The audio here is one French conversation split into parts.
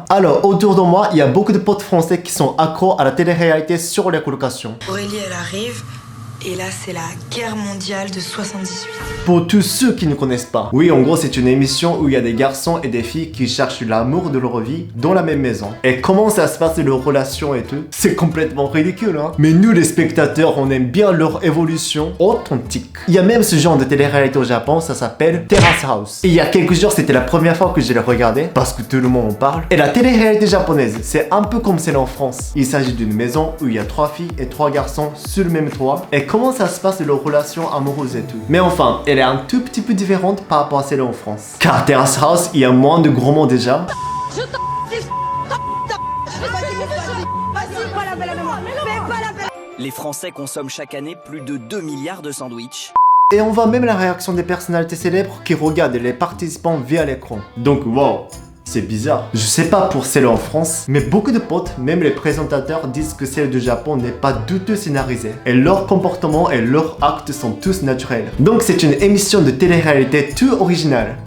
Alors, autour de moi, il y a beaucoup de potes français qui sont accros à la télé-réalité sur les colocations. Aurélie, elle arrive, et là, c'est la guerre mondiale de 78. Pour tous ceux qui ne connaissent pas, oui, en gros, c'est une émission où il y a des garçons et des filles qui cherchent l'amour de leur vie dans la même maison. Et comment ça se passe, leurs relations et tout, c'est complètement ridicule, hein. Mais nous, les spectateurs, on aime bien leur évolution authentique. Il y a même ce genre de télé-réalité au Japon, ça s'appelle Terrace House. Et il y a quelques jours, c'était la première fois que je l'ai regardé, parce que tout le monde en parle. Et la télé-réalité japonaise, c'est un peu comme celle en France. Il s'agit d'une maison où il y a 3 filles et 3 garçons sur le même toit. Et comment ça se passe, leurs relations amoureuses et tout. Mais enfin, elle est un tout petit peu différente par rapport à celle en France. Car Terrace House, il y a moins de gros mots déjà. Les Français consomment chaque année plus de 2 milliards de sandwichs. Et on voit même la réaction des personnalités célèbres qui regardent les participants via l'écran. Donc wow, c'est bizarre. Je sais pas pour celle en France, mais beaucoup de potes, même les présentateurs, disent que celle du Japon n'est pas du tout scénarisée. Et leur comportement et leurs actes sont tous naturels. Donc c'est une émission de télé-réalité tout originale.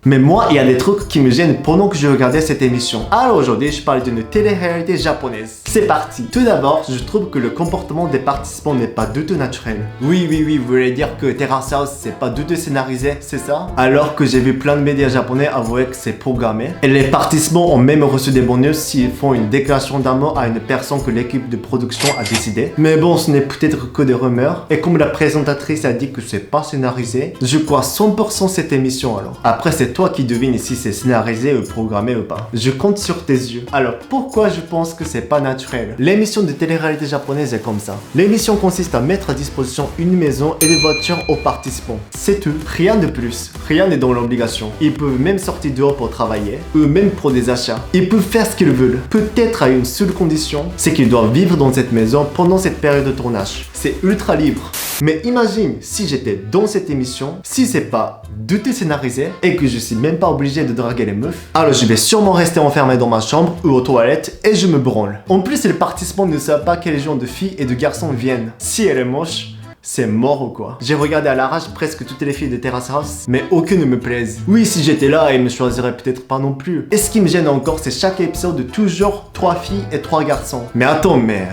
Mais moi, il y a des trucs qui me gênent pendant que je regardais cette émission. Alors aujourd'hui, je parle d'une télé-réalité japonaise. C'est parti. Tout d'abord, je trouve que le comportement des participants n'est pas du tout naturel. Oui, vous voulez dire que Terrace House, c'est pas du tout scénarisé, c'est ça? Alors que j'ai vu plein de médias japonais avouer que c'est programmé. Et les participants ont même reçu des bonus s'ils font une déclaration d'amour à une personne que l'équipe de production a décidé. Mais bon, ce n'est peut-être que des rumeurs. Et comme la présentatrice a dit que c'est pas scénarisé, je crois 100% cette émission alors. Après, c'est toi qui devine si c'est scénarisé ou programmé ou pas. Je compte sur tes yeux. Alors pourquoi je pense que c'est pas naturel? L'émission de télé-réalité japonaise est comme ça. L'émission consiste à mettre à disposition une maison et des voitures aux participants. C'est tout. Rien de plus. Rien n'est dans l'obligation. Ils peuvent même sortir dehors pour travailler, ou même pour des achats. Ils peuvent faire ce qu'ils veulent. Peut-être à une seule condition, c'est qu'ils doivent vivre dans cette maison pendant cette période de tournage. C'est ultra libre. Mais imagine si j'étais dans cette émission, si c'est pas du tout scénarisé et que je suis même pas obligé de draguer les meufs, alors je vais sûrement rester enfermé dans ma chambre ou aux toilettes et je me branle. En plus, les participants ne savent pas quel genre de filles et de garçons viennent. Si elle est moche, c'est mort ou quoi. J'ai regardé à l'arrache presque toutes les filles de Terrace House, mais aucune ne me plaise. Oui, si j'étais là, ils me choisiraient peut-être pas non plus. Et ce qui me gêne encore, c'est chaque épisode de toujours 3 filles et 3 garçons. Mais attends, mais...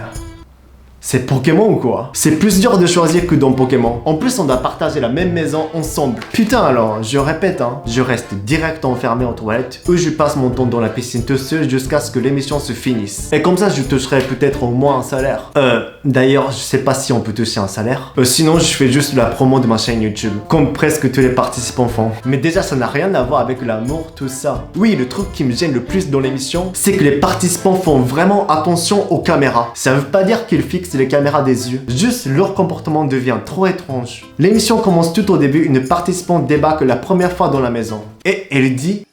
c'est Pokémon ou quoi? C'est plus dur de choisir que dans Pokémon. En plus, on doit partager la même maison ensemble. Putain alors, je répète hein, je reste direct enfermé en toilette ou je passe mon temps dans la piscine tout seul jusqu'à ce que l'émission se finisse. Et comme ça, je toucherai peut-être au moins un salaire. D'ailleurs, je sais pas si on peut toucher un salaire. Sinon, je fais juste la promo de ma chaîne YouTube, comme presque tous les participants font. Mais déjà, ça n'a rien à voir avec l'amour, tout ça. Oui, le truc qui me gêne le plus dans l'émission, c'est que les participants font vraiment attention aux caméras. Ça veut pas dire qu'ils fixent les caméras des yeux, juste leur comportement devient trop étrange. L'émission commence tout au début, une participante débarque la première fois dans la maison et elle dit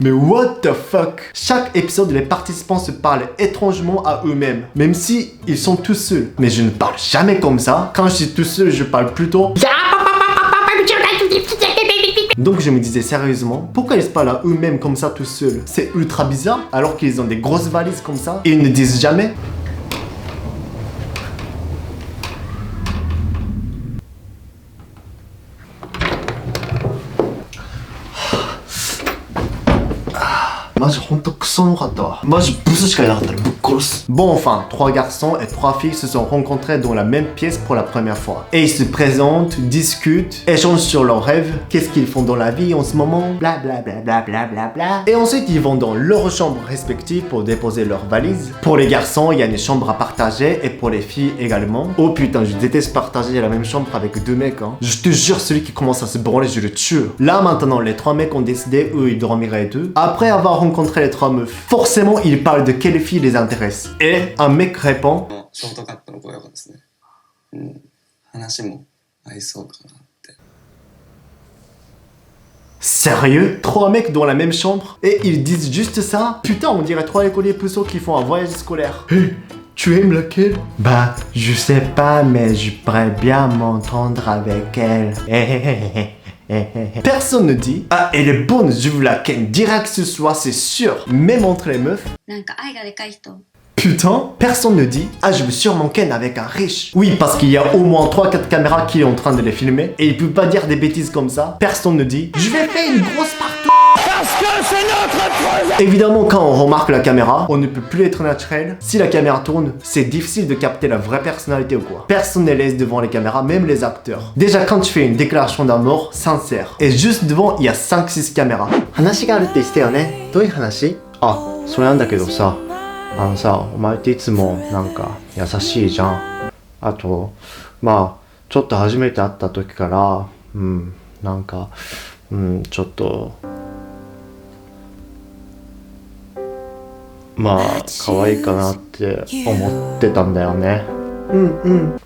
mais what the fuck? Chaque épisode, les participants se parlent étrangement à eux-mêmes, même si ils sont tous seuls. Mais je ne parle jamais comme ça. Quand je suis tout seul, je parle plutôt... Donc je me disais sérieusement, pourquoi ils se parlent à eux-mêmes comme ça tout seuls? C'est ultra bizarre, alors qu'ils ont des grosses valises comme ça, et ils ne disent jamais. Bon enfin, 3 garçons et 3 filles se sont rencontrés dans la même pièce pour la première fois. Et ils se présentent, discutent, échangent sur leurs rêves, qu'est-ce qu'ils font dans la vie en ce moment, bla bla bla bla bla bla bla. Et ensuite ils vont dans leurs chambres respectives pour déposer leurs valises. Pour les garçons, il y a une chambre à partager et pour les filles également. Oh putain, je déteste partager la même chambre avec 2 mecs hein. Je te jure, celui qui commence à se branler, je le tue. Là maintenant, les 3 mecs ont décidé où ils dormiraient deux. Après avoir rencontré les 3 meufs, forcément ils parlent de quelle fille les intéresse. Et un mec répond sérieux? 3 mecs dans la même chambre? Et ils disent juste ça? Putain, on dirait 3 écoliers puceaux qui font un voyage scolaire. Hey, tu aimes laquelle? Bah, je sais pas, mais je pourrais bien m'entendre avec elle. Personne ne dit ah, elle est bonne, je vous la ken direct ce soir, c'est sûr. Même entre les meufs. Putain, personne ne dit « Ah, je veux sûrement ken avec un riche ». Oui, parce qu'il y a au moins 3-4 caméras qui est en train de les filmer et il peut pas dire des bêtises comme ça. Personne ne dit « Je vais faire une grosse partout ». Parce que c'est notre projet. Évidemment, quand on remarque la caméra, on ne peut plus être naturel. Si la caméra tourne, c'est difficile de capter la vraie personnalité ou quoi. Personne n'est l'aise devant les caméras, même les acteurs. Déjà, quand tu fais une déclaration d'amour sincère, et juste devant, il y a 5-6 caméras. 話があるって言ってたよね。どういう話？あ、それなんだけどさ、さ、お前っていつもなんか優しいじゃん。あと、まあ、ちょっと初めて会った時から、なんか、ちょっと、まあ可愛いかなって思ってたんだよね。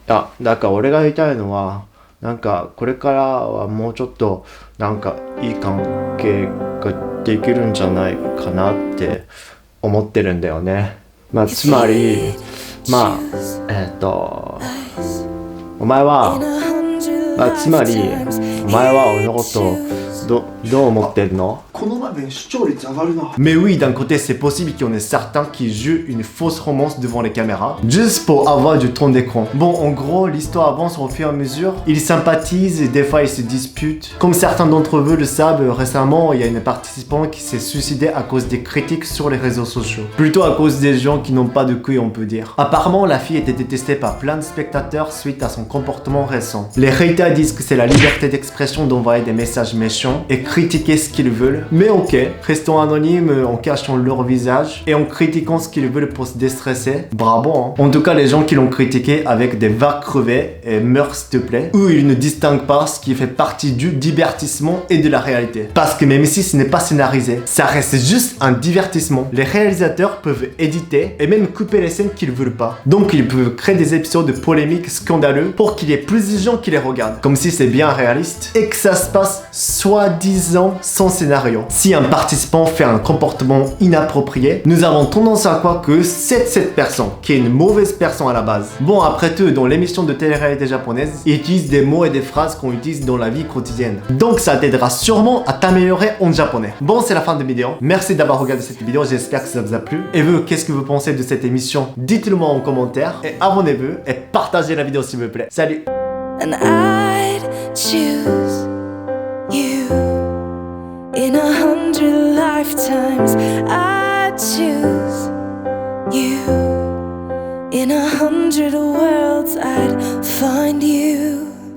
だから俺が言いたいのはなんかこれからはもうちょっとなんかいい関係ができるんじゃないかなって思ってるんだよね。まあつまりお前はつまりお前は俺のことどう思ってるの？ Mais oui, d'un côté, c'est possible qu'il y en ait certains qui jouent une fausse romance devant les caméras, juste pour avoir du temps d'écran. Bon, en gros, l'histoire avance au fur et à mesure. Ils sympathisent et des fois ils se disputent. Comme certains d'entre vous le savent, récemment, il y a une participante qui s'est suicidée à cause des critiques sur les réseaux sociaux. Plutôt à cause des gens qui n'ont pas de couilles, on peut dire. Apparemment, la fille était détestée par plein de spectateurs suite à son comportement récent. Les haters disent que c'est la liberté d'expression d'envoyer des messages méchants et critiquer ce qu'ils veulent. Mais ok, restons anonymes en cachant leur visage et en critiquant ce qu'ils veulent pour se déstresser. Bravo, hein. En tout cas, les gens qui l'ont critiqué avec des vagues crevées et meurs s'il te plaît, eux ils ne distinguent pas ce qui fait partie du divertissement et de la réalité. Parce que même si ce n'est pas scénarisé, ça reste juste un divertissement. Les réalisateurs peuvent éditer et même couper les scènes qu'ils veulent pas. Donc ils peuvent créer des épisodes de polémiques scandaleux pour qu'il y ait plus de gens qui les regardent. Comme si c'est bien réaliste et que ça se passe soi-disant sans scénario. Si un participant fait un comportement inapproprié, nous avons tendance à croire que c'est cette personne qui est une mauvaise personne à la base. Bon, après tout, dans l'émission de télé-réalité japonaise, ils utilisent des mots et des phrases qu'on utilise dans la vie quotidienne. Donc ça t'aidera sûrement à t'améliorer en japonais. Bon, c'est la fin de la vidéo. Merci d'avoir regardé cette vidéo, j'espère que ça vous a plu. Et vous, qu'est-ce que vous pensez de cette émission? Dites-le moi en commentaire. Et abonnez-vous et partagez la vidéo s'il vous plaît. Salut! And I'd choose you. In 100 lifetimes, I'd choose you. In 100 worlds, I'd find you.